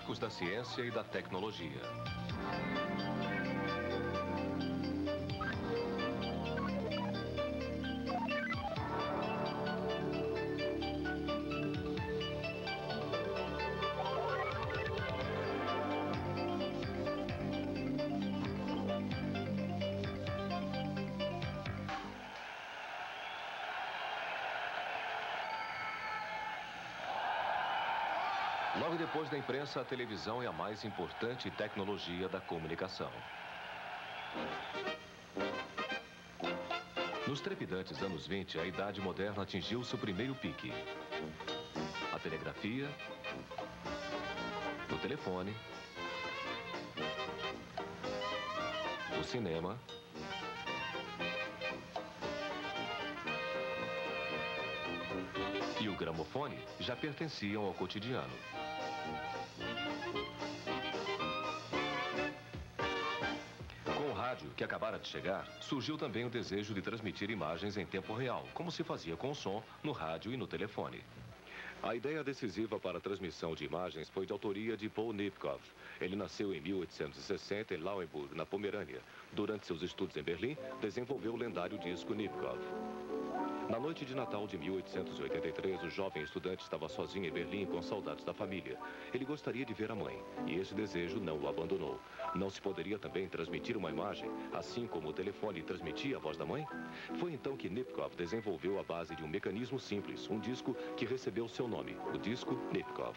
marcos da ciência e da tecnologia. Logo depois da imprensa, a televisão é a mais importante tecnologia da comunicação. Nos trepidantes anos 20, a idade moderna atingiu seu primeiro pique. A telegrafia, o telefone, o cinema, e o gramofone já pertenciam ao cotidiano. Com o rádio, que acabara de chegar, surgiu também o desejo de transmitir imagens em tempo real, como se fazia com o som, no rádio e no telefone. A ideia decisiva para a transmissão de imagens foi de autoria de Paul Nipkow. Ele nasceu em 1860 em Lauenburg, na Pomerânia. Durante seus estudos em Berlim, desenvolveu o lendário disco Nipkow. Na noite de Natal de 1883, o jovem estudante estava sozinho em Berlim com saudades da família. Ele gostaria de ver a mãe, e esse desejo não o abandonou. Não se poderia também transmitir uma imagem, assim como o telefone transmitia a voz da mãe? Foi então que Nipkow desenvolveu a base de um mecanismo simples, um disco que recebeu seu nome, o disco Nipkow.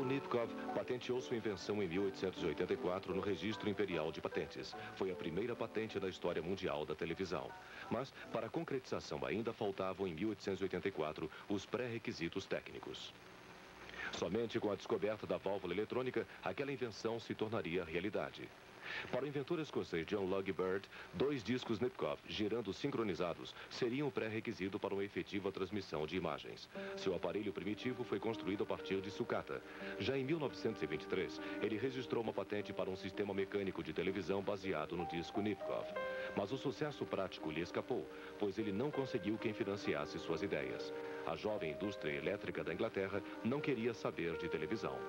Nipkow patenteou sua invenção em 1884 no Registro Imperial de Patentes. Foi a primeira patente da história mundial da televisão. Mas, para a concretização, ainda faltavam em 1884 os pré-requisitos técnicos. Somente com a descoberta da válvula eletrônica, aquela invenção se tornaria realidade. Para o inventor escocês John Logie Baird, 2 discos Nipkow girando sincronizados seriam o pré-requisito para uma efetiva transmissão de imagens. Seu aparelho primitivo foi construído a partir de sucata. Já em 1923, ele registrou uma patente para um sistema mecânico de televisão baseado no disco Nipkow. Mas o sucesso prático lhe escapou, pois ele não conseguiu quem financiasse suas ideias. A jovem indústria elétrica da Inglaterra não queria saber de televisão.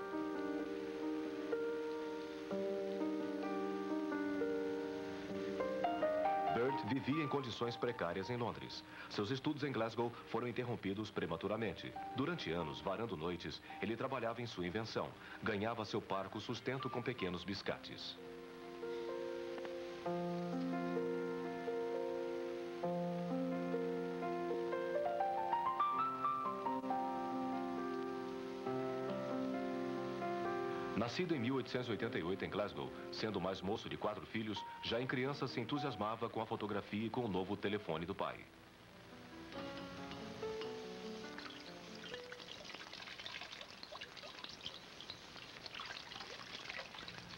Baird vivia em condições precárias em Londres. Seus estudos em Glasgow foram interrompidos prematuramente. Durante anos, varando noites, ele trabalhava em sua invenção. Ganhava seu parco sustento com pequenos biscates. Nascido em 1888 em Glasgow, sendo o mais moço de 4 filhos, já em criança se entusiasmava com a fotografia e com o novo telefone do pai.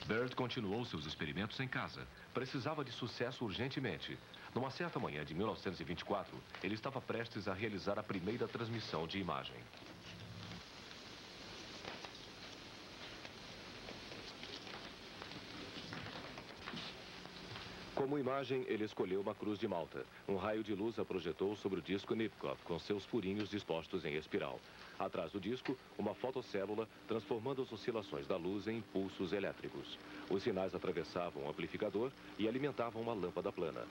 Baird continuou seus experimentos em casa. Precisava de sucesso urgentemente. Numa certa manhã de 1924, ele estava prestes a realizar a primeira transmissão de imagem. Como imagem, ele escolheu uma cruz de Malta. Um raio de luz a projetou sobre o disco Nipkow, com seus furinhos dispostos em espiral. Atrás do disco, uma fotocélula transformando as oscilações da luz em impulsos elétricos. Os sinais atravessavam o amplificador e alimentavam uma lâmpada plana.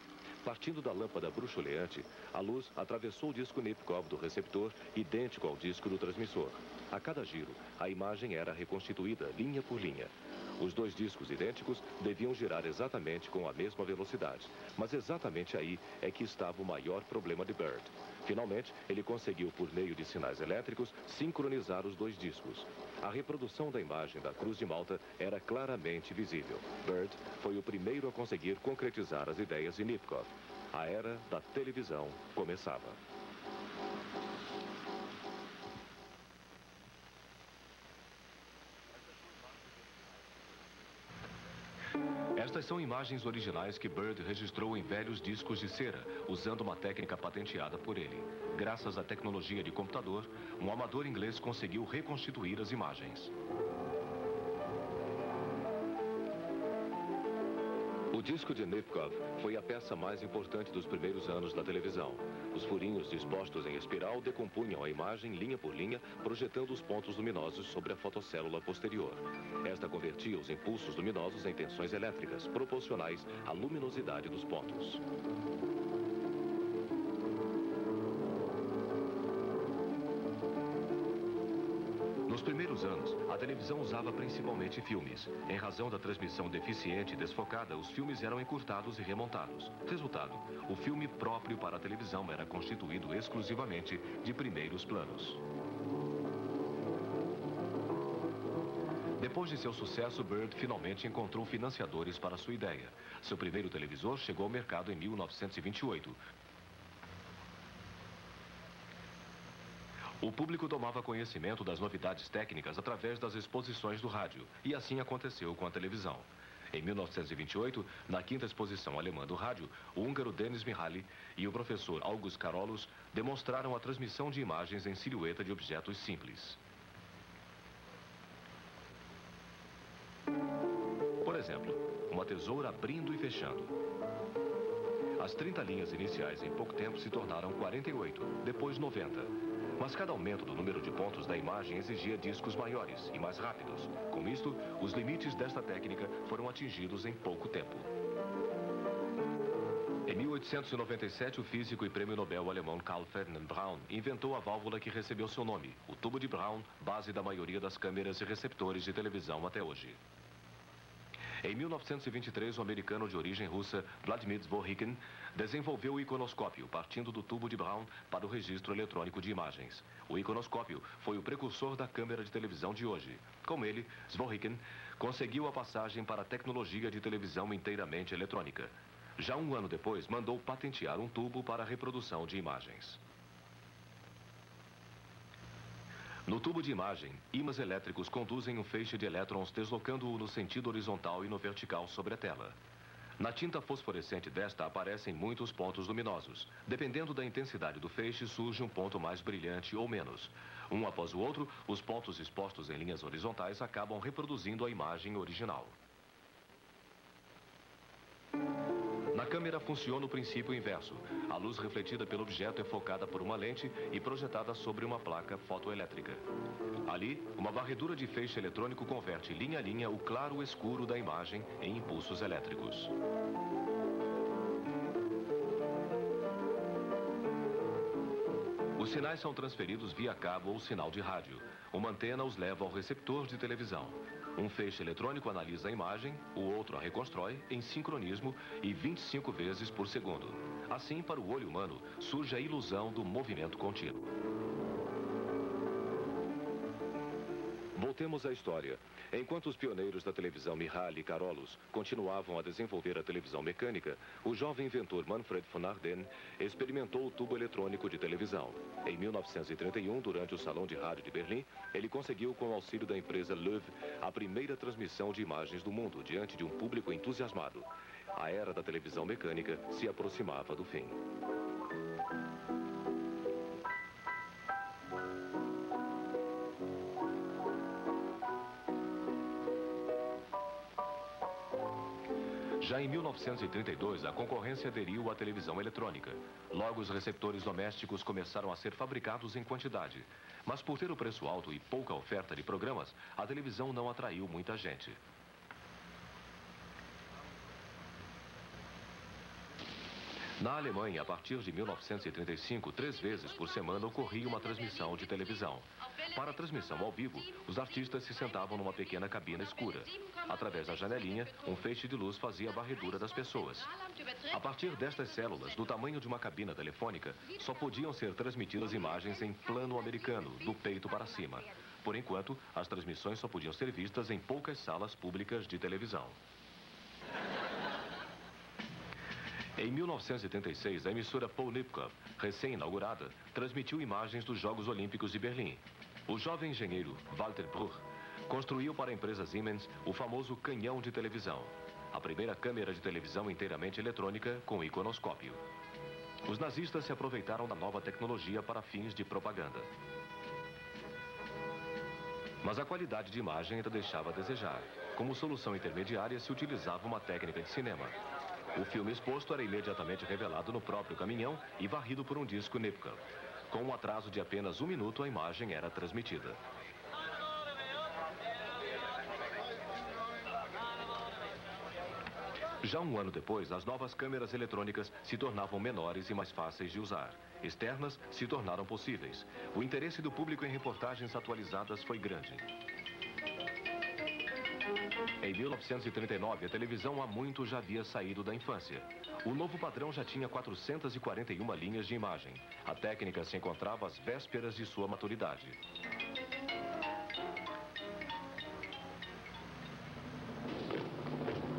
Partindo da lâmpada bruxuleante, a luz atravessou o disco Nipkow do receptor, idêntico ao disco do transmissor. A cada giro, a imagem era reconstituída linha por linha. Os 2 discos idênticos deviam girar exatamente com a mesma velocidade. Mas exatamente aí é que estava o maior problema de Baird. Finalmente, ele conseguiu, por meio de sinais elétricos, sincronizar os 2 discos. A reprodução da imagem da Cruz de Malta era claramente visível. Baird foi o primeiro a conseguir concretizar as ideias de Nipkow. A era da televisão começava. Estas são imagens originais que Baird registrou em velhos discos de cera, usando uma técnica patenteada por ele. Graças à tecnologia de computador, um amador inglês conseguiu reconstituir as imagens. O disco de Nipkow foi a peça mais importante dos primeiros anos da televisão. Os furinhos dispostos em espiral decompunham a imagem linha por linha, projetando os pontos luminosos sobre a fotocélula posterior. Esta convertia os impulsos luminosos em tensões elétricas, proporcionais à luminosidade dos pontos. Nos primeiros anos, a televisão usava principalmente filmes. Em razão da transmissão deficiente e desfocada, os filmes eram encurtados e remontados. Resultado, o filme próprio para a televisão era constituído exclusivamente de primeiros planos. Depois de seu sucesso, Bird finalmente encontrou financiadores para sua ideia. Seu primeiro televisor chegou ao mercado em 1928. O público tomava conhecimento das novidades técnicas através das exposições do rádio, e assim aconteceu com a televisão. Em 1928, na 5ª exposição alemã do rádio, o húngaro Denis Mihaly e o professor August Carolus demonstraram a transmissão de imagens em silhueta de objetos simples. Por exemplo, uma tesoura abrindo e fechando. As 30 linhas iniciais em pouco tempo se tornaram 48, depois 90. Mas cada aumento do número de pontos da imagem exigia discos maiores e mais rápidos. Com isto, os limites desta técnica foram atingidos em pouco tempo. Em 1897, o físico e prêmio Nobel alemão Carl Ferdinand Braun inventou a válvula que recebeu seu nome, o tubo de Braun, base da maioria das câmeras e receptores de televisão até hoje. Em 1923, o americano de origem russa Vladimir Zworykin desenvolveu o iconoscópio, partindo do tubo de Braun para o registro eletrônico de imagens. O iconoscópio foi o precursor da câmera de televisão de hoje. Com ele, Zworykin conseguiu a passagem para a tecnologia de televisão inteiramente eletrônica. Já um ano depois, mandou patentear um tubo para a reprodução de imagens. No tubo de imagem, ímãs elétricos conduzem um feixe de elétrons deslocando-o no sentido horizontal e no vertical sobre a tela. Na tinta fosforescente desta aparecem muitos pontos luminosos. Dependendo da intensidade do feixe, surge um ponto mais brilhante ou menos. Um após o outro, os pontos expostos em linhas horizontais acabam reproduzindo a imagem original. Na câmera funciona o princípio inverso. A luz refletida pelo objeto é focada por uma lente e projetada sobre uma placa fotoelétrica. Ali, uma varredura de feixe eletrônico converte linha a linha o claro escuro da imagem em impulsos elétricos. Os sinais são transferidos via cabo ou sinal de rádio. Uma antena os leva ao receptor de televisão. Um feixe eletrônico analisa a imagem, o outro a reconstrói em sincronismo e 25 vezes por segundo. Assim, para o olho humano, surge a ilusão do movimento contínuo. Voltemos à história. Enquanto os pioneiros da televisão Mihaly e Carolus continuavam a desenvolver a televisão mecânica, o jovem inventor Manfred von Ardenne experimentou o tubo eletrônico de televisão. Em 1931, durante o Salão de Rádio de Berlim, ele conseguiu, com o auxílio da empresa Loewe, a primeira transmissão de imagens do mundo diante de um público entusiasmado. A era da televisão mecânica se aproximava do fim. Já em 1932, a concorrência aderiu à televisão eletrônica. Logo, os receptores domésticos começaram a ser fabricados em quantidade. Mas por ter o preço alto e pouca oferta de programas, a televisão não atraiu muita gente. Na Alemanha, a partir de 1935, 3 vezes por semana ocorria uma transmissão de televisão. Para a transmissão ao vivo, os artistas se sentavam numa pequena cabina escura. Através da janelinha, um feixe de luz fazia a varredura das pessoas. A partir destas células, do tamanho de uma cabina telefônica, só podiam ser transmitidas imagens em plano americano, do peito para cima. Por enquanto, as transmissões só podiam ser vistas em poucas salas públicas de televisão. Em 1976, a emissora Paul Nipkow, recém-inaugurada, transmitiu imagens dos Jogos Olímpicos de Berlim. O jovem engenheiro Walter Bruch construiu para a empresa Siemens o famoso canhão de televisão, a primeira câmera de televisão inteiramente eletrônica com iconoscópio. Os nazistas se aproveitaram da nova tecnologia para fins de propaganda. Mas a qualidade de imagem ainda deixava a desejar. Como solução intermediária, se utilizava uma técnica de cinema. O filme exposto era imediatamente revelado no próprio caminhão e varrido por um disco Nipkow. Com um atraso de apenas 1 minuto, a imagem era transmitida. Já um ano depois, as novas câmeras eletrônicas se tornavam menores e mais fáceis de usar. Externas se tornaram possíveis. O interesse do público em reportagens atualizadas foi grande. Em 1939, a televisão há muito já havia saído da infância. O novo padrão já tinha 441 linhas de imagem. A técnica se encontrava às vésperas de sua maturidade.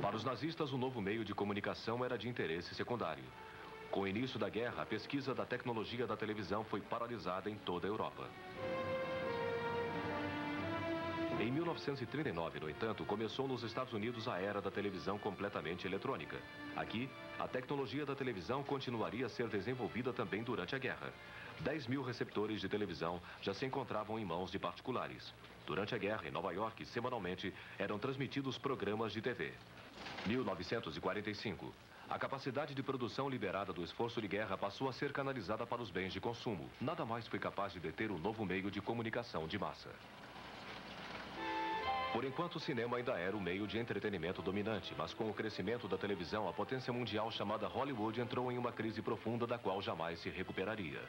Para os nazistas, o novo meio de comunicação era de interesse secundário. Com o início da guerra, a pesquisa da tecnologia da televisão foi paralisada em toda a Europa. Em 1939, no entanto, começou nos Estados Unidos a era da televisão completamente eletrônica. Aqui, a tecnologia da televisão continuaria a ser desenvolvida também durante a guerra. 10.000 receptores de televisão já se encontravam em mãos de particulares. Durante a guerra, em Nova York, semanalmente, eram transmitidos programas de TV. 1945. A capacidade de produção liberada do esforço de guerra passou a ser canalizada para os bens de consumo. Nada mais foi capaz de deter o novo meio de comunicação de massa. Por enquanto, o cinema ainda era o meio de entretenimento dominante, mas com o crescimento da televisão, a potência mundial chamada Hollywood entrou em uma crise profunda da qual jamais se recuperaria.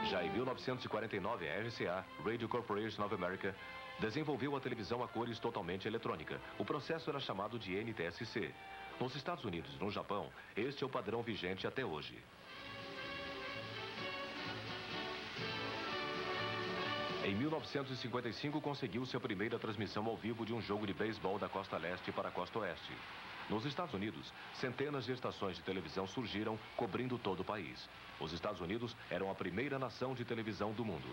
Já em 1949, a RCA, Radio Corporation of America, desenvolveu a televisão a cores totalmente eletrônica. O processo era chamado de NTSC. Nos Estados Unidos e no Japão, este é o padrão vigente até hoje. Em 1955, conseguiu-se a primeira transmissão ao vivo de um jogo de beisebol da costa leste para a costa oeste. Nos Estados Unidos, centenas de estações de televisão surgiram, cobrindo todo o país. Os Estados Unidos eram a primeira nação de televisão do mundo.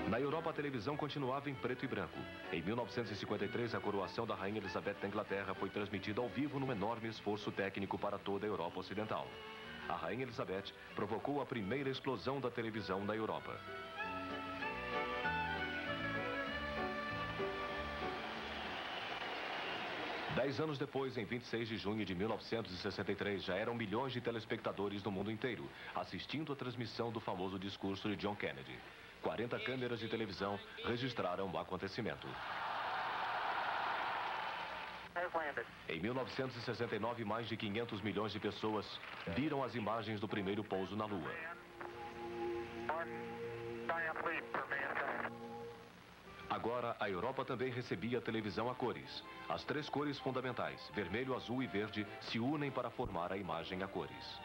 Na Europa, a televisão continuava em preto e branco. Em 1953, a coroação da Rainha Elizabeth da Inglaterra foi transmitida ao vivo num enorme esforço técnico para toda a Europa Ocidental. A Rainha Elizabeth provocou a primeira explosão da televisão na Europa. Dez anos depois, em 26 de junho de 1963, já eram milhões de telespectadores no mundo inteiro, assistindo a transmissão do famoso discurso de John Kennedy. 40 câmeras de televisão registraram o acontecimento. Em 1969, mais de 500 milhões de pessoas viram as imagens do primeiro pouso na Lua. Agora, a Europa também recebia a televisão a cores. As três cores fundamentais, vermelho, azul e verde, se unem para formar a imagem a cores.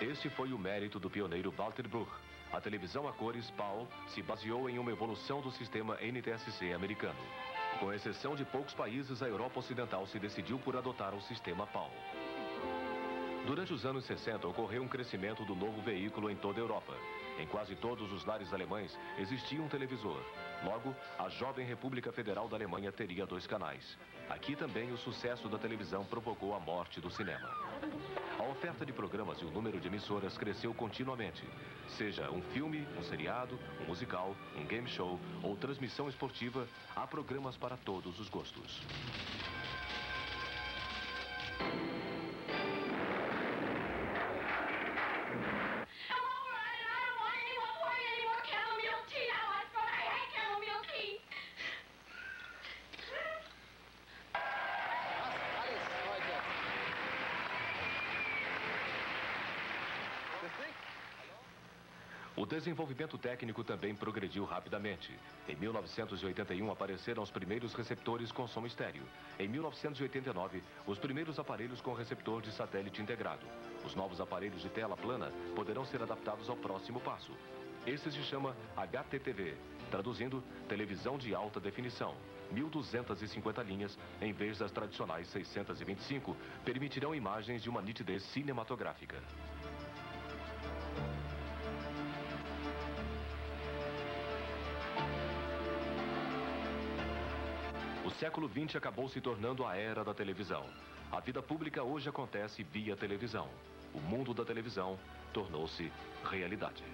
Este foi o mérito do pioneiro Walter Bruch. A televisão a cores PAL se baseou em uma evolução do sistema NTSC americano. Com exceção de poucos países, a Europa Ocidental se decidiu por adotar o sistema PAL. Durante os anos 60, ocorreu um crescimento do novo veículo em toda a Europa. Em quase todos os lares alemães existia um televisor. Logo, a jovem República Federal da Alemanha teria 2 canais. Aqui também o sucesso da televisão provocou a morte do cinema. A oferta de programas e o número de emissoras cresceu continuamente. Seja um filme, um seriado, um musical, um game show ou transmissão esportiva, há programas para todos os gostos. O desenvolvimento técnico também progrediu rapidamente. Em 1981, apareceram os primeiros receptores com som estéreo. Em 1989, os primeiros aparelhos com receptor de satélite integrado. Os novos aparelhos de tela plana poderão ser adaptados ao próximo passo. Esse se chama HTTV, traduzindo televisão de alta definição. 1.250 linhas, em vez das tradicionais 625, permitirão imagens de uma nitidez cinematográfica. O século XX acabou se tornando a era da televisão. A vida pública hoje acontece via televisão. O mundo da televisão tornou-se realidade.